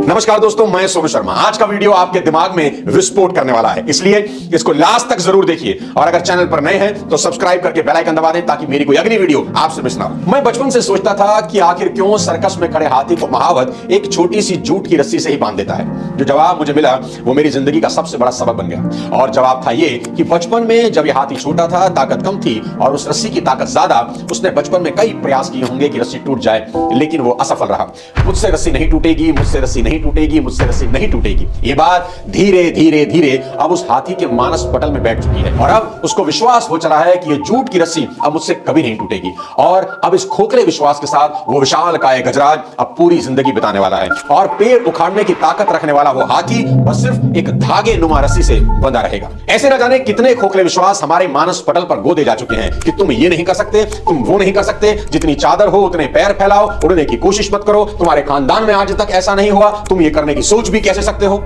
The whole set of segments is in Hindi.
नमस्कार दोस्तों, मैं सोनू शर्मा। आज का वीडियो आपके दिमाग में विस्फोट करने वाला है, इसलिए इसको लास्ट तक जरूर देखिए। और अगर चैनल पर नए हैं तो सब्सक्राइब करके बेल आइकन दबा दें ताकि मेरी कोई अगली वीडियो आपसे मिस ना हो। मैं बचपन से सोचता था कि आखिर क्यों सर्कस में खड़े हाथी को महावत एक छोटी सी जूट की रस्सी से ही बांध देता है। जो जवाब मुझे मिला वो मेरी जिंदगी का सबसे बड़ा सबक बन गया। और जवाब था ये कि बचपन में जब यह हाथी छोटा था, ताकत कम थी और उस रस्सी की ताकत ज्यादा, उसने बचपन में कई प्रयास किए होंगे कि रस्सी टूट जाए, लेकिन वो असफल रहा। मुझसे रस्सी नहीं टूटेगी, मुझसे रस्सी नहीं टूटेगी, मुझसे रस्सी नहीं टूटेगी। ये बात धीरे धीरे धीरे अब उस हाथी के मानस पटल में बैठ चुकी है और अब उसको विश्वास हो चला है कि ये जूट की रस्सी अब मुझसे कभी नहीं टूटेगी। और अब इस खोखले विश्वास के साथ वो विशालकाय गजराज अब पूरी जिंदगी बिताने वाला है और पेड़ उखाड़ने की ताकत रखने वाला वो हाथी बस सिर्फ एक धागे नुमा रस्सी से बंधा रहेगा। ऐसे न जाने कितने खोखले विश्वास हमारे मानस पटल पर गोदे जा चुके हैं कि तुम ये नहीं कर सकते, तुम वो नहीं कर सकते, जितनी चादर हो उतने पैर फैलाओ, उड़ने की कोशिश मत करो, तुम्हारे खानदान में आज तक ऐसा नहीं हुआ, तुम ये करने की सोच भी कैसे सकते हो।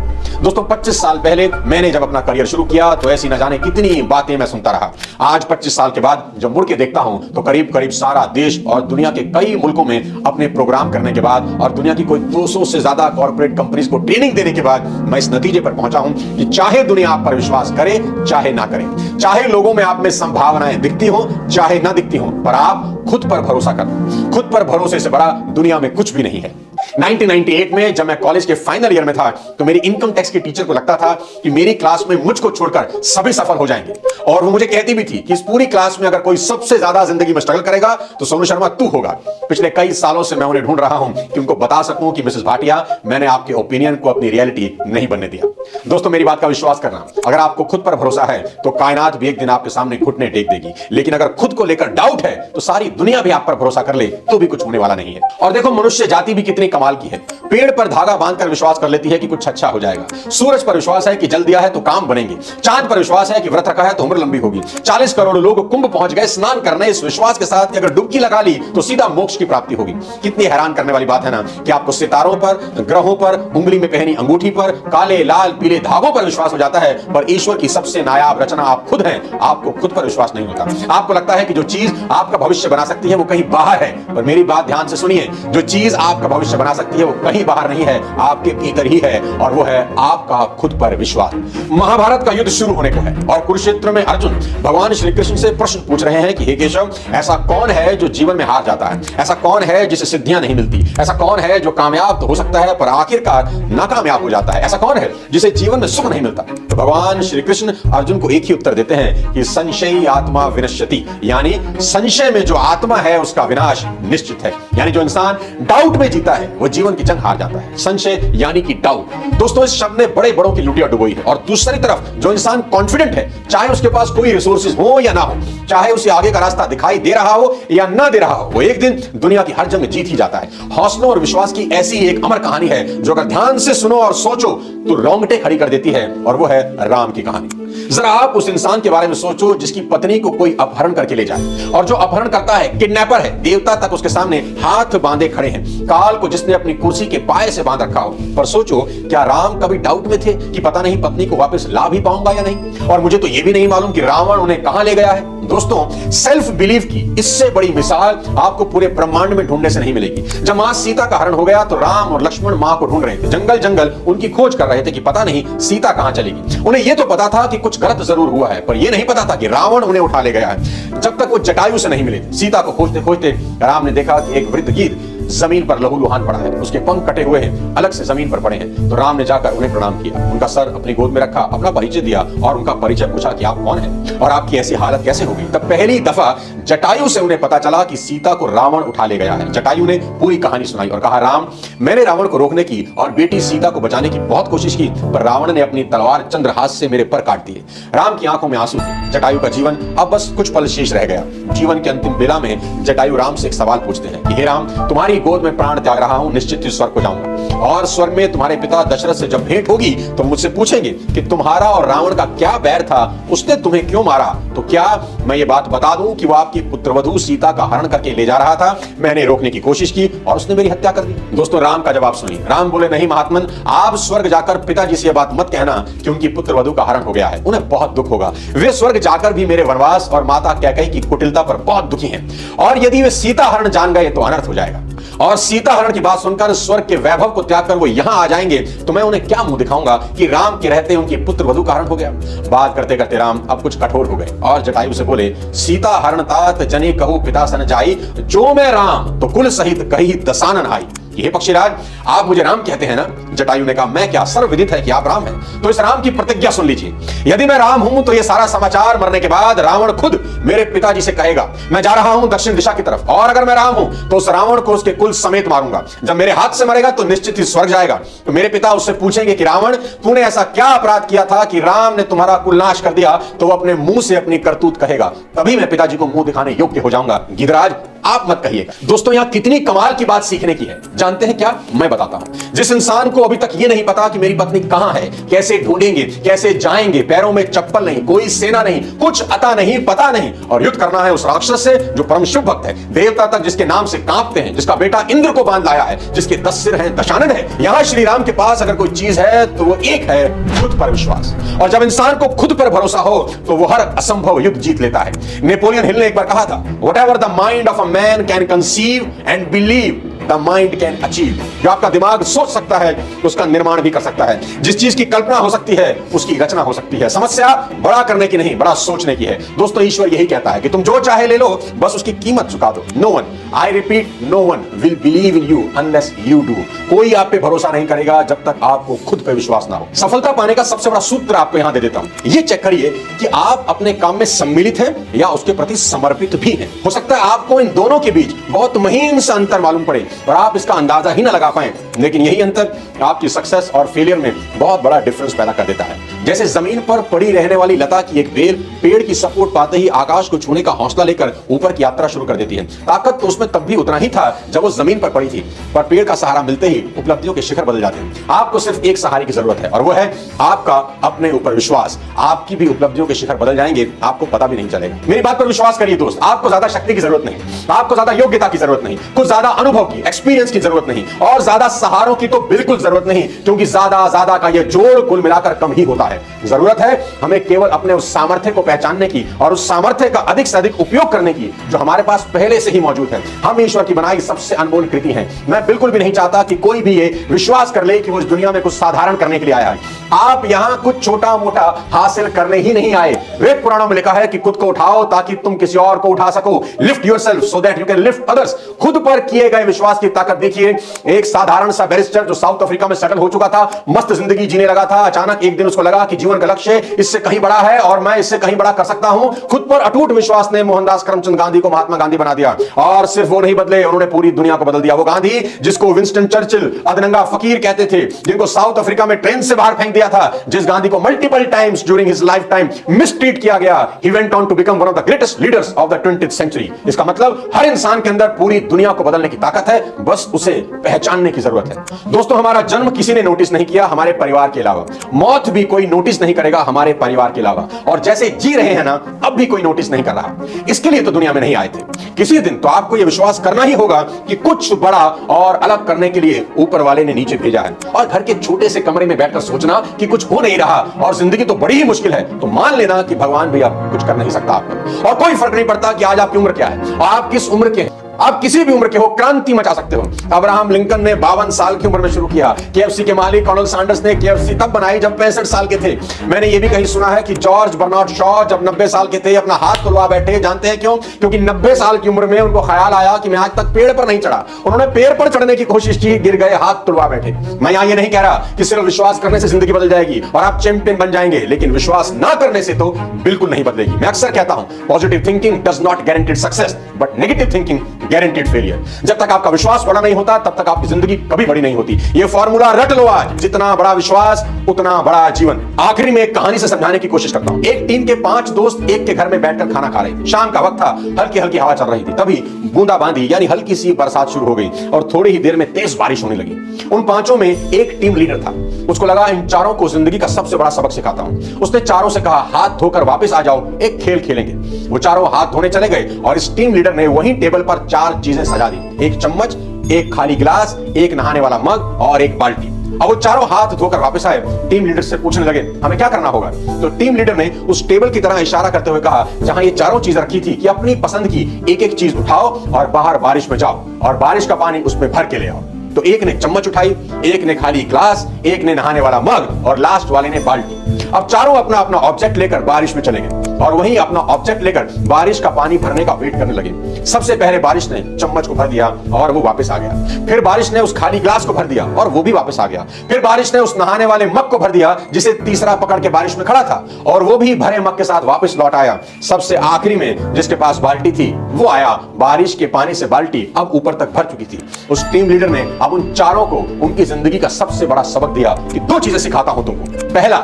दोस्तों, 25 साल पहले मैंने जब अपना करियर शुरू किया तो ऐसी न जाने कितनी बातें मैं सुनता रहा। आज 25 साल के बाद जब मुड़ के देखता हूं तो करीब करीब सारा देश और दुनिया के कई मुल्कों में अपने प्रोग्राम करने के बाद और दुनिया की कोई 200 से ज्यादा कॉर्पोरेट कंपनीज को ट्रेनिंग देने के बाद मैं इस नतीजे पर पहुंचा हूं कि चाहे दुनिया आप पर विश्वास करे चाहे ना करे, चाहे लोगों में आप में संभावनाएं दिखती हो चाहे ना दिखती हो, पर आप खुद पर भरोसा करो। खुद पर भरोसे से बड़ा दुनिया में कुछ भी नहीं है। 1998 में जब मैं कॉलेज के फाइनल ईयर में था तो मेरी इनकम टैक्स के टीचर को लगता था कि मेरी क्लास में मुझको छोड़कर सभी सफल हो जाएंगे और वो मुझे कहती भी थी कि इस पूरी क्लास में अगर कोई सबसे ज्यादा जिंदगी में स्ट्रगल करेगा तो सोनू शर्मा तू होगा। पिछले कई सालों से मैं उन्हें ढूंढ रहा हूं कि उनको बता सकूं कि मिसेस भाटिया, मैंने आपके ओपिनियन को अपनी रियलिटी नहीं बनने दिया। दोस्तों, मेरी बात का विश्वास करना, अगर आपको खुद पर भरोसा है तो कायनात भी एक दिन आपके सामने घुटने टेक देगी, लेकिन अगर खुद को लेकर डाउट है तो सारी दुनिया भी आप पर भरोसा कर ले तो भी कुछ होने वाला नहीं है। और देखो, मनुष्य जाति भी कितनी कमाल की है। पेड़ पर धागा बांधकर विश्वास कर लेती है कि कुछ अच्छा हो जाएगा, सूरज पर विश्वास है कि जल दिया है तो काम बनेंगे, चांद पर विश्वास है कि व्रत रखा है तो उम्र लंबी होगी। 40 करोड़ लोग कुंभ पहुंच गए स्नान करने इस विश्वास के साथ कि अगर डुबकी लगा ली तो सीधा मोक्ष की प्राप्ति होगी। कितनी हैरान करने वाली बात है ना कि आपको सितारों पर, ग्रहों पर, उंगली में पहनी अंगूठी पर, काले लाल पीले धागों पर विश्वास हो जाता है, पर ईश्वर की सबसे नायाब रचना आप खुद हैं, आपको खुद पर विश्वास नहीं होता। आपको लगता है कि जो चीज आपका भविष्य बना सकती है वो कहीं बाहर है, पर मेरी बात ध्यान से सुनिए, जो चीज आपका भविष्य बना सकती है वो कहीं बाहर नहीं है, आपके भीतर ही है, और वो है आपका खुद पर विश्वास। महाभारत का युद्ध शुरू होने को है और कुरुक्षेत्र में अर्जुन भगवान श्री कृष्ण से प्रश्न पूछ रहे हैं कि हे केशव, ऐसा कौन है जो जीवन में हार जाता है? ऐसा कौन है जिसे सिद्धियां नहीं मिलती? ऐसा कौन है जो कामयाब तो हो सकता है पर आखिरकार नाकामयाब हो जाता है? ऐसा कौन है जिसे जीवन में सुख नहीं मिलता? तो भगवान श्री कृष्ण अर्जुन को एक ही उत्तर देते हैं कि संशयी आत्मा विनश्यति, यानी संशय में जो आत्मा है उसका विनाश निश्चित है। यानी जो इंसान डाउट में जीता है वो जीवन की जंग हार जाता है। संशय यानी कि डाउट। दोस्तों, इस शब्द ने बड़े बड़ों की लुटिया डुबोई है। और दूसरी तरफ जो इंसान कॉन्फिडेंट है, चाहे उसके पास कोई रिसोर्सेज हो या ना हो, चाहे उसे आगे का रास्ता दिखाई दे रहा हो या ना दे रहा हो, वो एक दिन दुनिया की हर जंग जीत ही जाता है। हौसलों और विश्वास की ऐसी एक अमर कहानी है जो अगर ध्यान से सुनो और सोचो तो रोंगटे खड़ी कर देती है, और वो है राम की कहानी। जरा आप उस इंसान के बारे में सोचो जिसकी पत्नी को कोई अपहरण करके ले जाए, और जो अपहरण करता है किडनैपर है, देवता तक उसके सामने हाथ बांधे खड़े हैं, काल को जिसने अपनी कुर्सी के पाए से बांध रखा हो। पर सोचो, क्या राम कभी डाउट में थे कि पता नहीं पत्नी को वापस ला भी पाऊंगा या नहीं? और मुझे तो यह भी नहीं मालूम कि रावण उन्हें कहां ले गया है। दोस्तों, सेल्फ बिलीव की इससे बड़ी मिसाल आपको पूरे ब्रह्मांड में ढूंढने से नहीं मिलेगी। जब मां सीता का हरण हो गया तो राम और लक्ष्मण मां को ढूंढ रहे थे, जंगल जंगल उनकी खोज कर रहे थे कि पता नहीं सीता कहां चलेगी। उन्हें यह तो पता था कि कुछ गलत जरूर हुआ है, पर यह नहीं पता था कि रावण उन्हें उठा ले गया है। जब तक वो जटायु से नहीं मिले, सीता को खोजते खोजते राम ने देखा कि एक वृद्ध गिद्ध जमीन पर लहूलुहान पड़ा है, उसके पंख कटे हुए हैं, अलग से जमीन पर पड़े हैं। तो राम ने जाकर उन्हें प्रणाम किया, उनका सर अपनी गोद में रखा, अपना परिचय दिया और उनका परिचय पूछा कि आप कौन हैं और आपकी ऐसी हालत कैसे हो गई। तब पहली दफा जटायु से उन्हें पता चला कि सीता को रावण उठा ले गया है। जटायु ने पूरी कहानी सुनाई और कहा, राम, मैंने रावण को रोकने की और बेटी सीता को बचाने की बहुत कोशिश की, पर रावण ने अपनी तलवार चंद्रहास से मेरे पर काट दिए। राम की आंखों में आंसू थे। जटायु का जीवन अब बस कुछ पल शेष रह गया। जीवन के अंतिम बेला में जटायु राम से एक सवाल पूछते हैं कि हे राम, तुम्हारी गोद में प्राण त्याग रहा हूं, निश्चित ही स्वर्ग को जाऊंगा, और स्वर्ग में तुम्हारे पिता दशरथ से जब भेंट होगी तो मुझसे पूछेंगे कि तुम्हारा और रावण का क्या बैर था, उसने तुम्हें क्यों मारा तो क्या मैं ये बात बता दूं कि वो आपकी पुत्रवधू सीता का हरण करके ले जा रहा था? मैंने रोकने की कोशिश की और उसने मेरी हत्या कर दी। दोस्तों, राम का जवाब सुनिए। राम बोले, नहीं महात्मन, आप स्वर्ग जाकर पिताजी से यह बात मत कहना कि उनकी पुत्रवधू का हरण हो गया है। उन्हें बहुत दुख होगा। वे स्वर्ग जाकर भी मेरे वनवास और माता कैकेयी की कुटिलता पर बहुत दुखी हैं, और यदि वे सीता हरण जान गए तो अनर्थ हो जाएगा। और सीता हरण की बात सुनकर स्वर्ग के वैभव को त्याग कर वो यहां आ जाएंगे तो मैं उन्हें क्या मुंह दिखाऊंगा कि राम के रहते उनकी पुत्रवधू का हरण हो गया। बात करते करते राम अब कुछ कठोर हो गए और जटायु से बोले, सीता हरण तात जने कहू पिता सन जाई, जो मैं राम तो कुल सहित कही दसानन आई। ये पक्षीराज, आप मुझे राम कहते हैं ना? जटायु ने कहा, मैं क्या, सर्वविदित है कि आप राम हैं। तो इस राम की प्रतिज्ञा सुन लीजिए। यदि मैं राम हूं तो यह सारा समाचार मरने के बाद रावण खुद मेरे पिताजी से कहेगा, मैं जा रहा हूं दक्षिण दिशा की तरफ, और अगर मैं राम हूं तो उस रावण को उसके कुल समेत मारूंगा। जब मेरे हाथ से मरेगा तो निश्चित ही स्वर्ग जाएगा। तो मेरे पिता उससे पूछेंगे कि रावण, तूने ऐसा क्या अपराध किया था कि राम ने तुम्हारा कुल नाश कर दिया? तो वो अपने मुंह से अपनी करतूत कहेगा, तभी मैं पिताजी को मुंह दिखाने योग्य हो जाऊंगा। गिरिराज, आप मत कहिएगा। दोस्तों, यहां कितनी कमाल की बात सीखने की है, जानते हैं क्या? मैं बताता हूं। जिस इंसान को अभी तक यह नहीं पता कि मेरी पत्नी कहां है, कैसे ढूंढेंगे, कैसे जाएंगे, पैरों में चप्पल नहीं, कोई सेना नहीं, कुछ अता नहीं, पता नहीं, और युद्ध करना है उस राक्षस से जो परम शुभ भक्त है, देवता तक जिसके नाम से कांपते हैं, जिसका बेटा इंद्र को बांध लाया है, जिसके 10 सिर हैं, दशानन है। यहां श्री राम के पास अगर कोई चीज है तो वो एक है, खुद पर विश्वास। और जब इंसान को खुद पर भरोसा हो तो वो हर असंभव युद्ध जीत लेता है। नेपोलियन हिल ने एक बार कहा था, whatever the mind of a man can conceive and believe the mind can achieve. जो आपका दिमाग सोच सकता है उसका निर्माण भी कर सकता है। जिस चीज की कल्पना हो सकती है उसकी रचना हो सकती है। समस्या बड़ा करने की नहीं, बड़ा सोचने की है। दोस्तों, ईश्वर यही कहता है कि तुम जो चाहे ले लो, बस उसकी कीमत चुका दो। No one, I repeat, no one will believe in you unless you do. कोई आप पे भरोसा नहीं करेगा जब तक आपको खुद पे विश्वास ना हो। सफलता पाने का सबसे बड़ा सूत्र आपको यहां दे देता हूं। ये चेक करिए कि आप अपने काम में सम्मिलित हैं या उसके प्रति समर्पित भी हैं। हो सकता है आपको इन दोनों के बीच बहुत महीन सा अंतर मालूम पड़े और आप इसका अंदाजा ही ना लगा पाए, लेकिन यही अंतर आपकी सक्सेस और फेलियर में बहुत बड़ा डिफरेंस पैदा कर देता है। जैसे जमीन पर पड़ी रहने वाली लता की एक बेल पेड़ की सपोर्ट पाते ही आकाश को छूने का हौसला लेकर ऊपर की यात्रा शुरू कर देती है। ताकत तो उसमें तब भी उतना ही था जब वो जमीन पर पड़ी थी, पर पेड़ का सहारा मिलते ही उपलब्धियों के शिखर बदल जाते हैं। आपको सिर्फ एक सहारे की जरूरत है और वो है आपका अपने ऊपर विश्वास। आपकी भी उपलब्धियों के शिखर बदल जाएंगे, आपको पता भी नहीं चलेगा। मेरी बात पर विश्वास करिए दोस्त, आपको ज्यादा शक्ति की जरूरत नहीं, आपको ज्यादा योग्यता की जरूरत नहीं, कुछ ज्यादा अनुभव की, एक्सपीरियंस की जरूरत नहीं, और ज्यादा सहारों की तो बिल्कुल जरूरत नहीं, क्योंकि ज्यादा का यह जोड़ कुल मिलाकर कम ही होता है। जरूरत है हमें केवल अपने उस सामर्थ्य को पहचानने की और उस सामर्थ्य का अधिक से अधिक उपयोग करने की जो हमारे पास पहले से ही मौजूद है। हम ईश्वर की बनाई सबसे अनमोल कृति हैं। मैं बिल्कुल भी नहीं चाहता कि कोई भी ये विश्वास कर ले कि वो इस दुनिया में कुछ साधारण करने के लिए आया है। आप यहां कुछ छोटा मोटा हासिल करने ही नहीं आए। वेद पुराणों में लिखा है कि खुद को उठाओ ताकि तुम किसी और को उठा सको। Lift yourself so that you can lift others. खुद पर किए गए विश्वास की ताकत देखिए। एक साधारण सा बैरिस्टर जो साउथ अफ्रीका में सेटल हो चुका था, मस्त जिंदगी जीने लगा था, अचानक एक दिन उसको लगा कि जीवन का लक्ष्य इससे कहीं बड़ा है और मैं इससे कहीं बड़ा कर सकता हूं। खुद पर अटूट विश्वास ने मोहनदास करमचंद गांधी को महात्मा गांधी बना दिया। और सिर्फ वो नहीं बदले, उन्होंने पूरी दुनिया को बदल दिया। वो गांधी जिसको विंस्टन चर्चिल अधनंगा फकीर कहते थे, जिनको साउथ अफ्रीका में ट्रेन से बाहर फेंक दिया था, जिस गांधी को multiple times during his lifetime mistreat किया गया, he went on to become one of the greatest leaders of the 20th century. इसका मतलब हर इंसान के अंदर पूरी दुनिया को बदलने की ताकत है, बस उसे पहचानने की जरूरत है। दोस्तों, हमारा जन्म किसी ने नोटिस नहीं किया हमारे परिवार के अलावा, मौत भी कोई नोटिस नहीं करेगा हमारे परिवार के अलावा, और जैसे जी रहे हैं ना, अब भी कोई नोटिस नहीं कर रहा। इसके लिए तो दुनिया में नहीं आए थे। किसी दिन तो आपको यह विश्वास करना ही होगा कि कुछ बड़ा और अलग करने के लिए ऊपर वाले ने नीचे भेजा है। और घर के छोटे से कमरे में बैठकर सोचना कि कुछ हो नहीं रहा और जिंदगी तो बड़ी ही मुश्किल है, तो मान लेना कि भगवान भी अब कुछ कर नहीं सकता आपको। और कोई फर्क नहीं पड़ता कि आज आपकी उम्र क्या है और आप किस उम्र के हैं। आप किसी भी उम्र के हो, क्रांति मचा सकते हो। अब्राहम लिंकन ने 52 साल की उम्र में शुरू किया। केएफसी के मालिक कर्नल सैंडर्स ने केएफसी तब बनाई जब 65 साल के थे। मैंने ये भी कहीं सुना है कि जॉर्ज बर्नार्ड शॉ जब 90 साल के थे अपना हाथ तुलवा बैठे। जानते हैं क्यों? क्योंकि 90 साल की उम्र में उनको ख्याल आया कि मैं आज तक पेड़ पर नहीं चढ़ा। उन्होंने पेड़ पर चढ़ने की कोशिश की, गिर गए, हाथ तुलवा बैठे। मैं यहां ये नहीं कह रहा कि सिर्फ विश्वास करने से जिंदगी बदल जाएगी और आप चैंपियन बन जाएंगे, लेकिन विश्वास ना करने से तो बिल्कुल नहीं बदलेगी। मैं अक्सर कहता हूं, positive thinking does not guarantee success but negative thinking guaranteed failure. जब तक आपका विश्वास बड़ा नहीं होता तब तक आपकी जिंदगी कभी बड़ी नहीं होती। ये फॉर्मूला रट लो आज, जितना बड़ा विश्वास उतना बड़ा जीवन। आखिरी में एक कहानी से समझाने की कोशिश करता हूं। एक टीम के 5 दोस्त एक के घर में बैठकर खाना खा रहे थे। शाम का वक्त था, हल्की हल्की हवा चल रही थी। तभी बूंदाबांदी यानी हल्की सी बरसात शुरू हो गई और थोड़ी ही देर में तेज बारिश होने लगी। उन 5 में एक टीम लीडर था। उसको लगा इन चारों को जिंदगी का सबसे बड़ा सबक सिखाता हूं। उसने चारों से कहा, हाथ धोकर वापस आ जाओ, एक खेल खेलेंगे। वो चारों हाथ धोने चले गए और इस टीम लीडर ने वहीं टेबल पर 4 चीजें सजा दी, एक चम्मच, एक खाली गिलास, एक नहाने वाला मग और एक बाल्टी। अब वो चारों हाथ धोकर वापस आए। टीम लीडर से पूछने लगे, हमें क्या करना होगा? तो टीम लीडर ने उस टेबल की तरह इशारा करते हुए कहा, जहां ये चारों चीज रखी थी, कि अपनी पसंद की एक एक चीज उठाओ और बाहर बारिश में जाओ और बारिश का पानी उसमें भर के ले आओ। तो एक ने चम्मच उठाई, एक ने खाली ग्लास, एक ने नहाने वाला मग और लास्ट वाले ने बाल्टी। अब चारों अपना अपना ऑब्जेक्ट लेकर बारिश में चले गए और वहीं अपना ऑब्जेक्ट लेकर बारिश का पानी भरने का वेट करने लगे। सबसे पहले बारिश ने चम्मच को भर दिया और वो वापस आ गया। फिर बारिश ने उस खाली ग्लास को भर दिया और वो भी वापस आ गया। फिर बारिश ने उस नहाने वाले मग को भर दिया जिसे तीसरा पकड़ के बारिश में खड़ा था और वो भी भरे मग के साथ वापस लौट आया। सबसे आखिरी में जिसके पास बाल्टी थी वो आया। बारिश के पानी से बाल्टी अब ऊपर तक भर चुकी थी। उस टीम लीडर ने अब उन चारों को उनकी जिंदगी का सबसे बड़ा सबक दिया कि 2 चीजें सिखाता हूं तुमको। पहला,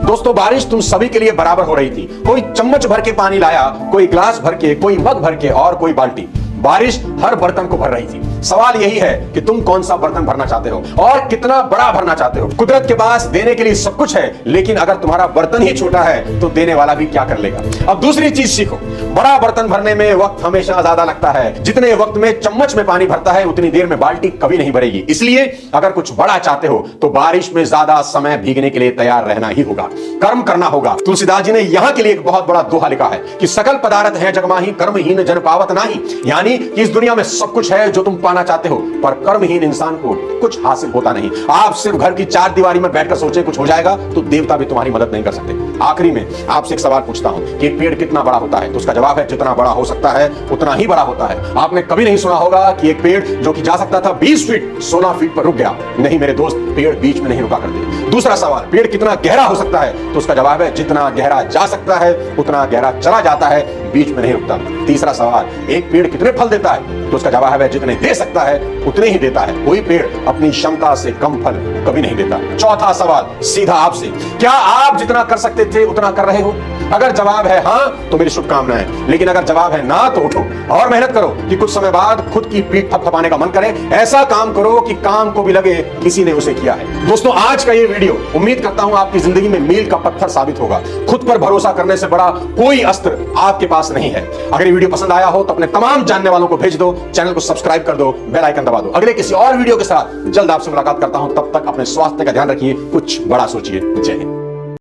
दोस्तों, बारिश तुम सभी के लिए बराबर हो रही थी। कोई चम्मच भर के पानी लाया, कोई ग्लास भर के, कोई मग भर के और कोई बाल्टी। बारिश हर बर्तन को भर रही थी। सवाल यही है कि तुम कौन सा बर्तन भरना चाहते हो और कितना बड़ा भरना चाहते हो। कुदरत के पास देने के लिए सब कुछ है, लेकिन अगर तुम्हारा बर्तन ही छोटा है तो देने वाला भी क्या कर लेगा। अब दूसरी चीज सीखो, बड़ा बर्तन भरने में वक्त हमेशा ज्यादा लगता है। जितने वक्त में चम्मच में पानी भरता है उतनी देर में बाल्टी कभी नहीं भरेगी। इसलिए अगर कुछ बड़ा चाहते हो तो बारिश में ज्यादा समय भीगने के लिए तैयार रहना ही होगा, कर्म करना होगा। तुलसीदास जी ने यहां के लिए एक बहुत बड़ा दोहा लिखा है कि सकल पदार्थ है जगमाही, कर्महीन जन पावत नाही। यानी कि इस दुनिया में सब कुछ है जो तुम पाना चाहते हो, पर कर्महीन इंसान को कुछ हासिल होता नहीं। आप सिर्फ घर की 4 दीवारी में बैठकर सोचे कुछ हो जाएगा तो देवता भी तुम्हारी मदद नहीं कर सकते। आखिरी में आपसे एक सवाल पूछता हूं कि एक पेड़ कितना बड़ा होता है? तो उसका जवाब है, जितना बड़ा हो सकता है उतना ही बड़ा होता है। आपने कभी नहीं सुना होगा कि एक पेड़ जो कि जा सकता था 20 फीट 16 फीट पर रुक गया। नहीं मेरे दोस्त, पेड़ बीच में नहीं रुका करते। दूसरा सवाल, पेड़ कितना गहरा हो सकता है? तो उसका जवाब है, जितना गहरा जा सकता है उतना गहरा चला जाता है, बीच में नहीं रुकता। तीसरा सवाल, एक पेड़ कितने फल देता है? तो उसका जवाब है, जितने दे सकता है उतने ही देता है। कोई पेड़ अपनी क्षमता से कम फल कभी नहीं देता। चौथा सवाल सीधा आपसे, क्या आप जितना कर सकते थे उतना कर रहे हो? अगर जवाब है हां तो मेरी शुभकामनाएं, लेकिन अगर जवाब है ना तो उठो और मेहनत करो कि कुछ समय बाद खुद की पीठ थपथपाने का मन करे। ऐसा काम करो कि काम को भी लगे किसी ने उसे किया है। दोस्तों, आज का ये वीडियो उम्मीद करता हूं आपकी जिंदगी में मील का पत्थर साबित होगा। खुद पर भरोसा करने से बड़ा कोई अस्त्र आपके पास नहीं है। अगर ये वीडियो पसंद आया हो तो अपने तमाम जानने वालों को भेज दो, चैनल को सब्सक्राइब कर दो, बेल आइकन दबा दो। अगले किसी और वीडियो के साथ जल्द आपसे मुलाकात करता हूं। तब तक अपने स्वास्थ्य का ध्यान रखिए, कुछ बड़ा सोचिए। जय हिंद।